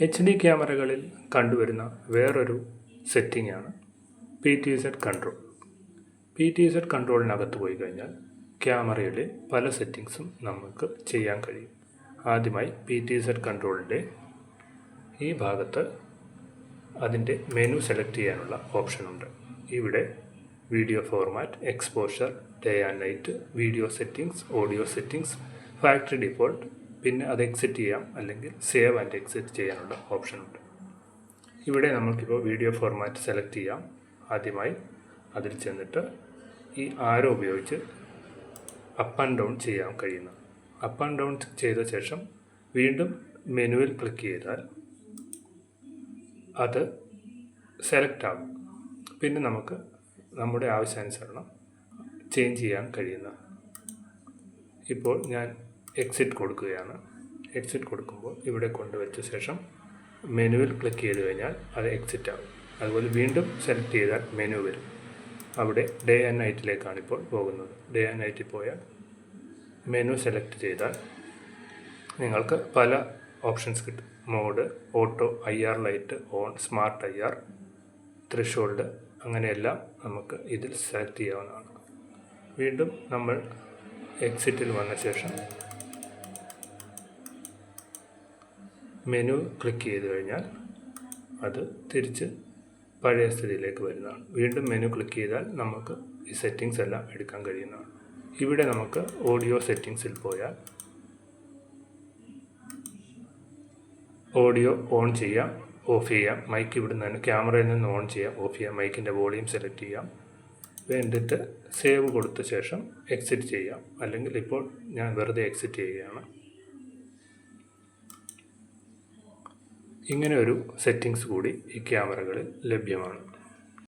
HD ക്യാമറകളിൽ കണ്ടുവരുന്ന വേറൊരു സെറ്റിംഗാണ് PTZ control. PTZ കൺട്രോളിനകത്ത് പോയി കഴിഞ്ഞാൽ ക്യാമറയിലെ പല സെറ്റിങ്സും നമുക്ക് ചെയ്യാൻ കഴിയും. ആദ്യമായി PTZ കൺട്രോളിൻ്റെ ഈ ഭാഗത്ത് അതിൻ്റെ മെനു സെലക്ട് ചെയ്യാനുള്ള ഓപ്ഷനുണ്ട്. ഇവിടെ video format, exposure, day and night, video settings, audio settings, factory default, പിന്നെ അത് എക്സിറ്റ് ചെയ്യാം അല്ലെങ്കിൽ സേവ് ആൻഡ് എക്സിറ്റ് ചെയ്യാനുള്ള ഓപ്ഷനുണ്ട്. ഇവിടെ നമുക്കിപ്പോൾ വീഡിയോ ഫോർമാറ്റ് സെലക്ട് ചെയ്യാം. ആദ്യമായി അതിൽ ചെന്നിട്ട് ഈ ആരോ ഉപയോഗിച്ച് അപ്പ് ആൻഡ് ഡൗൺ ചെയ്യാൻ കഴിയുന്ന അപ്പ് ആൻഡ് ഡൗൺ ചെയ്ത ശേഷം വീണ്ടും മെനുവിൽ ക്ലിക്ക് ചെയ്താൽ അത് സെലക്ട് ആകും. പിന്നെ നമുക്ക് നമ്മുടെ ആവശ്യാനുസരണം ചേഞ്ച് ചെയ്യാൻ കഴിയുന്ന. ഇപ്പോൾ ഞാൻ എക്സിറ്റ് കൊടുക്കുകയാണ്. എക്സിറ്റ് കൊടുക്കുമ്പോൾ ഇവിടെ കൊണ്ടുവച്ച ശേഷം മെനുവിൽ ക്ലിക്ക് ചെയ്ത് കഴിഞ്ഞാൽ അത് എക്സിറ്റ് ആകും. അതുപോലെ വീണ്ടും സെലക്ട് ചെയ്താൽ മെനു വരും. അവിടെ ഡേ ആൻഡ് നൈറ്റിലേക്കാണ് ഇപ്പോൾ പോകുന്നത്. ഡേ ആൻഡ് നൈറ്റിൽ പോയാൽ മെനു സെലക്ട് ചെയ്താൽ നിങ്ങൾക്ക് പല ഓപ്ഷൻസ് കിട്ടും. Mode, auto, IR light, on, smart IR, threshold, അങ്ങനെയെല്ലാം നമുക്ക് ഇതിൽ സെലക്ട് ചെയ്യാവുന്നതാണ്. വീണ്ടും നമ്മൾ എക്സിറ്റിൽ വന്ന ശേഷം മെനു ക്ലിക്ക് ചെയ്ത് കഴിഞ്ഞാൽ അത് തിരിച്ച് പഴയ സ്ഥിതിയിലേക്ക് വരുന്നതാണ്. വീണ്ടും മെനു ക്ലിക്ക് ചെയ്താൽ നമുക്ക് ഈ സെറ്റിങ്സ് എല്ലാം എടുക്കാൻ കഴിയുന്നതാണ്. ഇവിടെ നമുക്ക് ഓഡിയോ സെറ്റിങ്സിൽ പോയാൽ ഓഡിയോ ഓൺ ചെയ്യാം, ഓഫ് ചെയ്യാം. മൈക്ക് ഇവിടെ നിന്ന് ക്യാമറയിൽ നിന്ന് ഓൺ ചെയ്യാം, ഓഫ് ചെയ്യാം. മൈക്കിൻ്റെ വോളിയം സെലക്ട് ചെയ്യാം. വേണ്ടിയിട്ട് സേവ് കൊടുത്ത ശേഷം എക്സിറ്റ് ചെയ്യാം. അല്ലെങ്കിൽ ഇപ്പോൾ ഞാൻ വെറുതെ എക്സിറ്റ് ചെയ്യുകയാണ്. ഇങ്ങനെ ഒരു സെറ്റിങ്സ് കൂടി ഈ ക്യാമറകളിൽ ലഭ്യമാണ്.